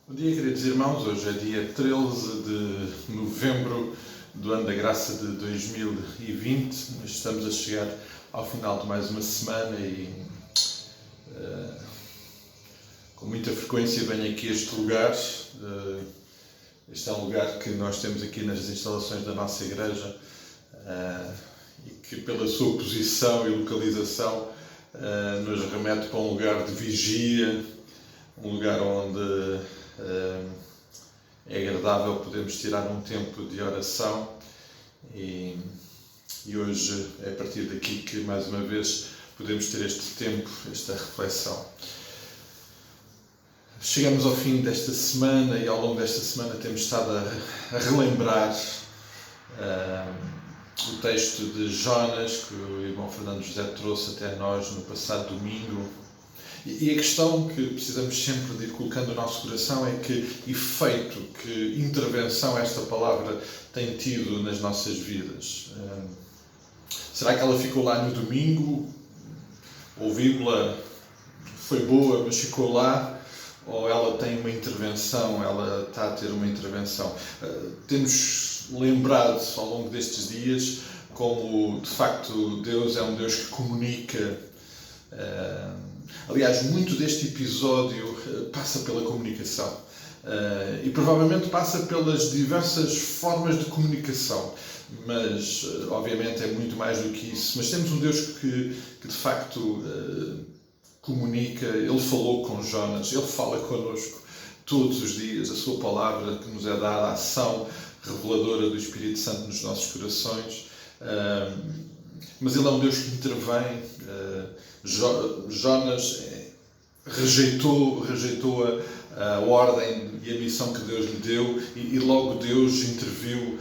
Bom dia, queridos irmãos. Hoje é dia 13 de novembro do ano da graça de 2020. Nós estamos a chegar ao final de mais uma semana e com muita frequência venho aqui a este lugar. Este é um lugar que nós temos aqui nas instalações da nossa igreja e que, pela sua posição e localização, nos remete para um lugar de vigia, um lugar onde é agradável podermos tirar um tempo de oração e hoje é a partir daqui que mais uma vez podemos ter este tempo, esta reflexão. Chegamos ao fim desta semana e ao longo desta semana temos estado a relembrar o texto de Jonas que o irmão Fernando José trouxe até nós no passado domingo. E a questão que precisamos sempre de ir colocando no nosso coração é que efeito, que intervenção esta palavra tem tido nas nossas vidas. Será que ela ficou lá no domingo? Ouvimos-la, foi boa, mas ficou lá? Ou ela tem uma intervenção, ela está a ter uma intervenção? Temos lembrado ao longo destes dias como, de facto, Deus é um Deus que comunica. Aliás, muito deste episódio passa pela comunicação e provavelmente passa pelas diversas formas de comunicação, mas obviamente é muito mais do que isso. Mas temos um Deus que de facto comunica. Ele falou com Jonas, Ele fala connosco todos os dias. A sua palavra que nos é dada, a ação reveladora do Espírito Santo nos nossos corações. Mas Ele é um Deus que intervém. Jonas rejeitou a ordem e a missão que Deus lhe deu e logo Deus interviu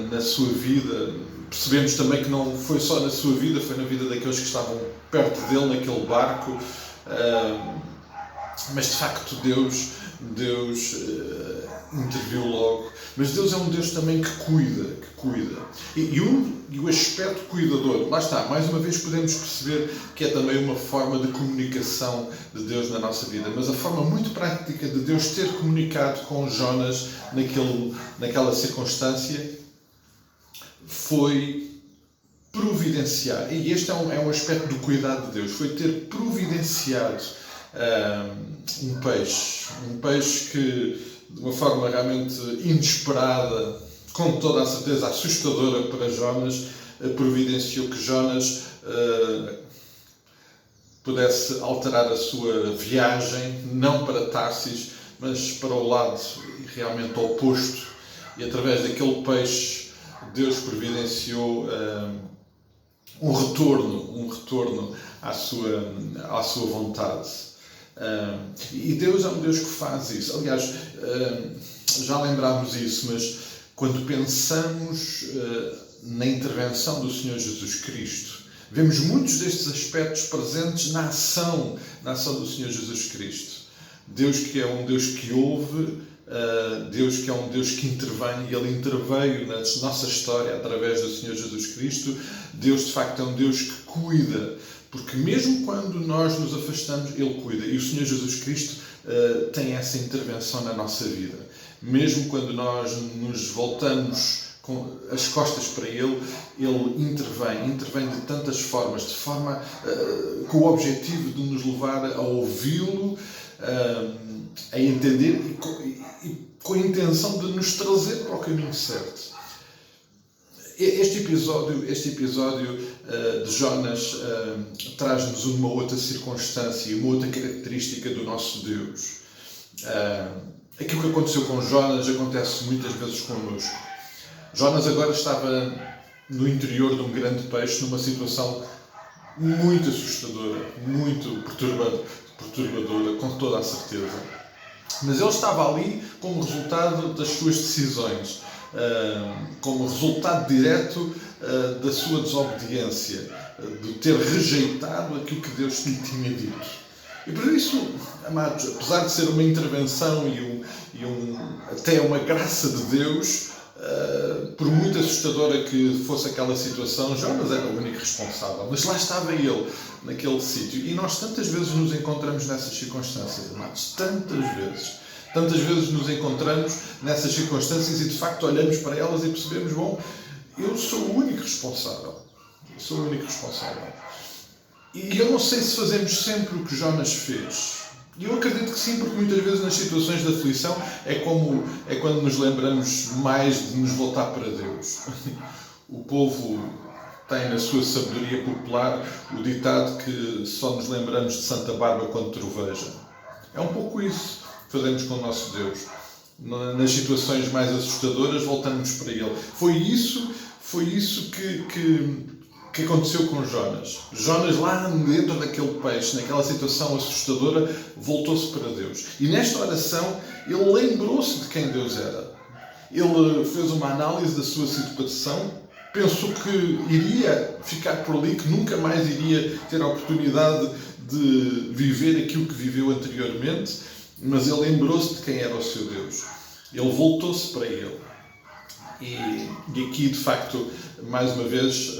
na sua vida. Percebemos também que não foi só na sua vida, foi na vida daqueles que estavam perto dele naquele barco, mas de facto Deus interviu logo. Mas Deus é um Deus também que cuida. E o aspecto cuidador, lá está, mais uma vez podemos perceber que é também uma forma de comunicação de Deus na nossa vida, mas a forma muito prática de Deus ter comunicado com Jonas naquela circunstância foi providenciar. E este é um aspecto do cuidado de Deus, foi ter providenciado um peixe que, de uma forma realmente inesperada, com toda a certeza assustadora para Jonas, providenciou que Jonas pudesse alterar a sua viagem, não para Tarsis, mas para o lado realmente oposto. E através daquele peixe, Deus providenciou um retorno à sua vontade. E Deus é um Deus que faz isso. Aliás, já lembrámos isso, mas quando pensamos na intervenção do Senhor Jesus Cristo, vemos muitos destes aspectos presentes na ação do Senhor Jesus Cristo. Deus que é um Deus que ouve, Deus que é um Deus que intervém, e Ele interveio na nossa história através do Senhor Jesus Cristo. Deus de facto é um Deus que cuida, porque mesmo quando nós nos afastamos, Ele cuida. E o Senhor Jesus Cristo tem essa intervenção na nossa vida. Mesmo quando nós nos voltamos com as costas para Ele, Ele intervém de tantas formas, com o objetivo de nos levar a ouvi-lo, a entender e com a intenção de nos trazer para o caminho certo. Este episódio de Jonas traz-nos uma outra circunstância e uma outra característica do nosso Deus. Aquilo que aconteceu com Jonas acontece muitas vezes connosco. Jonas agora estava no interior de um grande peixe, numa situação muito assustadora, muito perturbadora, com toda a certeza. Mas ele estava ali como resultado das suas decisões, como resultado direto da sua desobediência, de ter rejeitado aquilo que Deus lhe tinha dito. E por isso, amados, apesar de ser uma intervenção até uma graça de Deus, por muito assustadora que fosse aquela situação, Jonas era o único responsável, mas lá estava ele, naquele sítio. E nós tantas vezes nos encontramos nessas circunstâncias, amados, tantas Tantas vezes nos encontramos nessas circunstâncias e de facto olhamos para elas e percebemos, bom, eu sou o único responsável. Eu sou o único responsável. E eu não sei se fazemos sempre o que Jonas fez. E eu acredito que sim, porque muitas vezes nas situações de aflição é quando nos lembramos mais de nos voltar para Deus. O povo tem na sua sabedoria popular o ditado que só nos lembramos de Santa Bárbara quando troveja. É um pouco isso que fazemos com o nosso Deus. Nas situações mais assustadoras voltamos para Ele. Foi isso que aconteceu com Jonas. Jonas, lá dentro daquele peixe, naquela situação assustadora, voltou-se para Deus. E nesta oração, ele lembrou-se de quem Deus era. Ele fez uma análise da sua situação, pensou que iria ficar por ali, que nunca mais iria ter a oportunidade de viver aquilo que viveu anteriormente, mas ele lembrou-se de quem era o seu Deus. Ele voltou-se para Ele. E aqui, de facto, mais uma vez,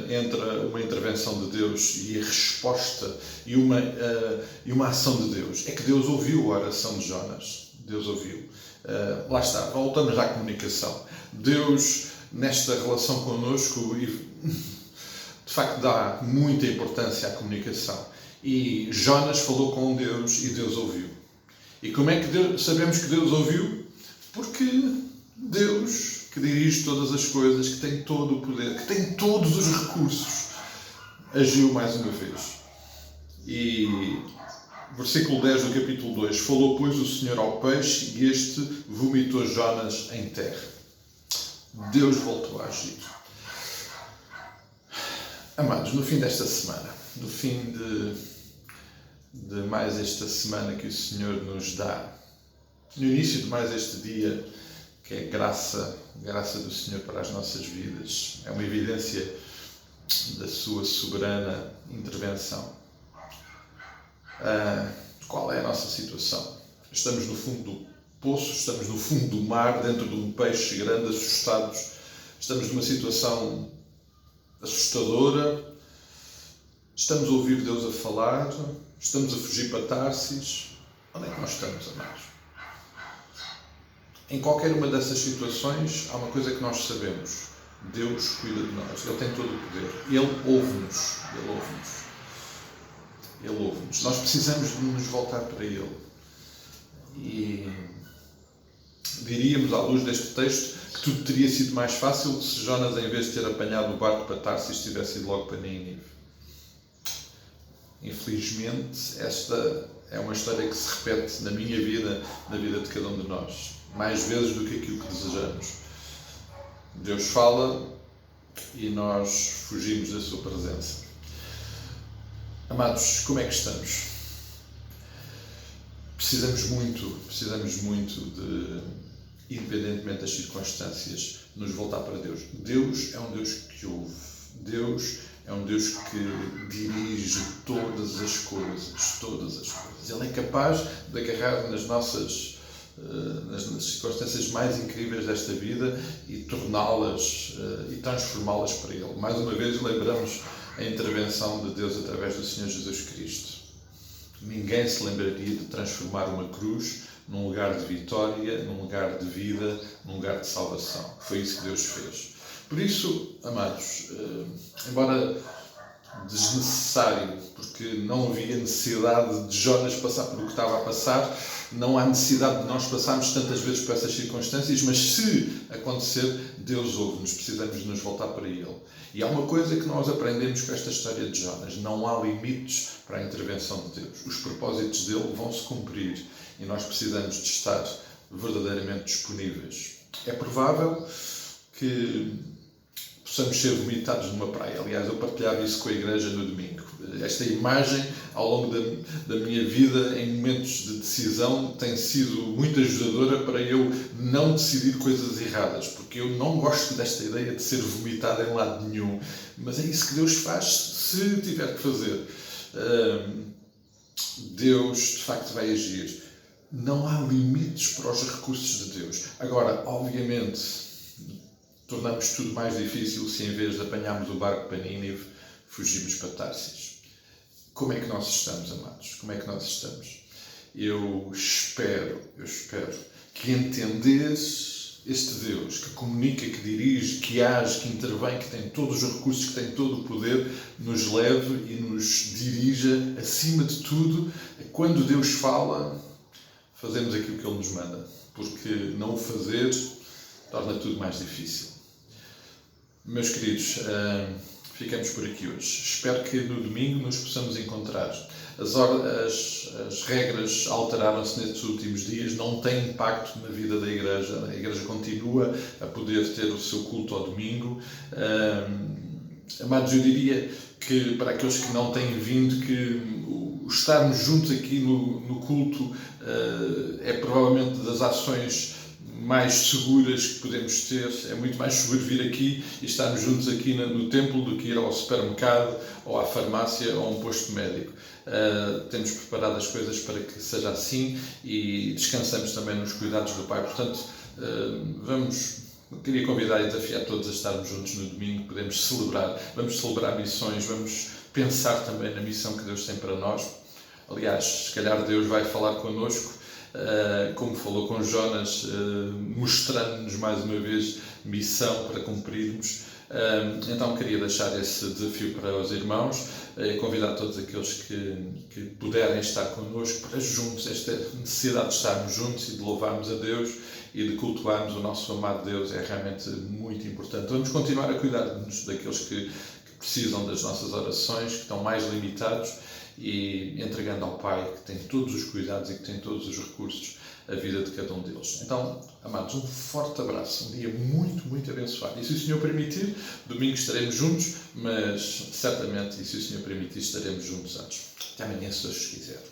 entra uma intervenção de Deus e a resposta e uma ação de Deus. É que Deus ouviu a oração de Jonas. Deus ouviu. Lá está, voltamos à comunicação. Deus, nesta relação connosco, de facto dá muita importância à comunicação. E Jonas falou com Deus e Deus ouviu. E como é que sabemos que Deus ouviu? Porque Deus, que dirige todas as coisas, que tem todo o poder, que tem todos os recursos, agiu mais uma vez. E versículo 10 do capítulo 2: falou, pois, o Senhor ao peixe, e este vomitou Jonas em terra. Deus voltou a agir. Amados, no fim desta semana, no fim de mais esta semana que o Senhor nos dá, no início de mais este dia, que é graça do Senhor para as nossas vidas, é uma evidência da sua soberana intervenção. Qual é a nossa situação? Estamos no fundo do poço, estamos no fundo do mar, dentro de um peixe grande, assustados. Estamos numa situação assustadora. Estamos a ouvir Deus a falar. Estamos a fugir para Tarsis. Onde é que nós estamos, amados? Em qualquer uma dessas situações, há uma coisa que nós sabemos. Deus cuida de nós. Ele tem todo o poder. Ele ouve-nos. Ele ouve-nos. Ele ouve-nos. Nós precisamos de nos voltar para Ele. E diríamos, à luz deste texto, que tudo teria sido mais fácil se Jonas, em vez de ter apanhado o barco para Tarsis, tivesse ido logo para Nínive. Infelizmente, esta é uma história que se repete na minha vida, na vida de cada um de nós. Mais vezes do que aquilo que desejamos. Deus fala e nós fugimos da sua presença. Amados, como é que estamos? Precisamos muito de, independentemente das circunstâncias, nos voltar para Deus. Deus é um Deus que ouve. Deus é um Deus que dirige todas as coisas. Ele é capaz de agarrar nas circunstâncias mais incríveis desta vida e torná-las e transformá-las para Ele. Mais uma vez lembramos a intervenção de Deus através do Senhor Jesus Cristo. Ninguém se lembraria de transformar uma cruz num lugar de vitória, num lugar de vida, num lugar de salvação. Foi isso que Deus fez. Por isso, amados, embora desnecessário, porque não havia necessidade de Jonas passar por o que estava a passar, não há necessidade de nós passarmos tantas vezes por essas circunstâncias, mas se acontecer, Deus ouve-nos, precisamos de nos voltar para Ele. E há uma coisa que nós aprendemos com esta história de Jonas: não há limites para a intervenção de Deus. Os propósitos dele vão se cumprir e nós precisamos de estar verdadeiramente disponíveis. É provável que possamos ser vomitados numa praia. Aliás, eu partilhava isso com a igreja no domingo. Esta imagem, ao longo da minha vida, em momentos de decisão, tem sido muito ajudadora para eu não decidir coisas erradas, porque eu não gosto desta ideia de ser vomitado em lado nenhum. Mas é isso que Deus faz se tiver que fazer. Deus, de facto, vai agir. Não há limites para os recursos de Deus. Agora, obviamente, tornamos tudo mais difícil se, em vez de apanharmos o barco para Nínive, fugimos para Tarsis. Como é que nós estamos, amados? Como é que nós estamos? eu espero que entenderes este Deus que comunica, que dirige, que age, que intervém, que tem todos os recursos, que tem todo o poder, nos leve e nos dirija, acima de tudo, quando Deus fala, fazemos aquilo que Ele nos manda, porque não o fazer torna tudo mais difícil. Meus queridos, ficamos por aqui hoje. Espero que no domingo nos possamos encontrar. As regras alteraram-se nestes últimos dias, não tem impacto na vida da Igreja. A Igreja continua a poder ter o seu culto ao domingo. Amados, eu diria que para aqueles que não têm vindo, que o estarmos juntos aqui no culto é provavelmente das ações mais seguras que podemos ter. É muito mais seguro vir aqui e estarmos juntos aqui no templo do que ir ao supermercado ou à farmácia ou a um posto médico. Temos preparado as coisas para que seja assim e descansamos também nos cuidados do Pai. Portanto, queria convidar e desafiar todos a estarmos juntos no domingo. Vamos celebrar missões, vamos pensar também na missão que Deus tem para nós. Aliás, se calhar Deus vai falar connosco, como falou com Jonas, mostrando-nos mais uma vez missão para cumprirmos. Então queria deixar esse desafio para os irmãos, convidar todos aqueles que puderem estar connosco para juntos, esta necessidade de estarmos juntos e de louvarmos a Deus e de cultuarmos o nosso amado Deus é realmente muito importante. Vamos continuar a cuidar-nos daqueles que precisam das nossas orações, que estão mais limitados, e entregando ao Pai, que tem todos os cuidados e que tem todos os recursos, a vida de cada um deles. Então, amados, um forte abraço, um dia muito, muito abençoado. E se o Senhor permitir, domingo estaremos juntos, mas certamente, e se o Senhor permitir, estaremos juntos antes. Até amanhã, se Deus quiser.